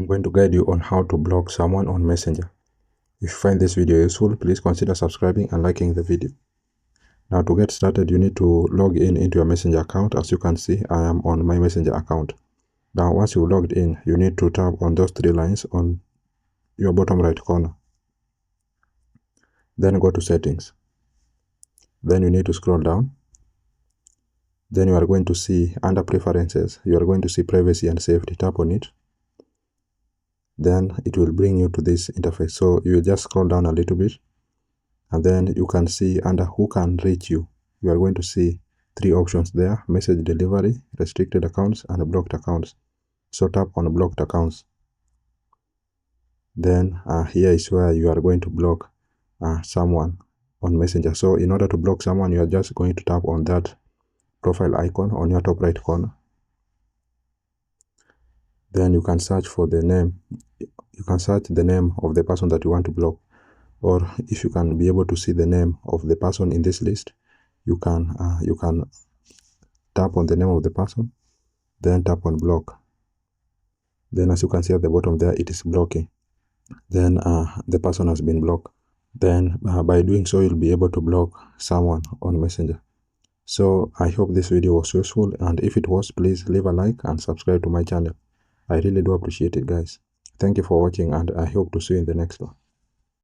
I'm going to guide you on how to block someone on Messenger. If you find this video useful, please consider subscribing and liking the video. Now to get started, you need to log in into your Messenger account. As you can see, I am on my Messenger account. Now once you logged in, you need to tap on those three lines on your bottom right corner. Then go to settings. Then you need to scroll down. Then you are going to see under preferences, you are going to see privacy and safety. Tap on it. Then it will bring you to this interface. So you will just scroll down a little bit, and then you can see under who can reach you. You are going to see three options there: message delivery, restricted accounts, and blocked accounts. So tap on blocked accounts. Then here is where you are going to block someone on Messenger. So in order to block someone, you are just going to tap on that profile icon on your top right corner. Then you can search for the name. You can search the name of the person that you want to block, or if you can be able to see the name of the person in this list, you can tap on the name of the person, then tap on block. Then as you can see at the bottom there, it is blocking. Then the person has been blocked. Then by doing so, you'll be able to block someone on Messenger. So I hope this video was useful, and if it was, please leave a like and subscribe to my channel. I really do appreciate it, guys. Thank you for watching, and I hope to see you in the next one.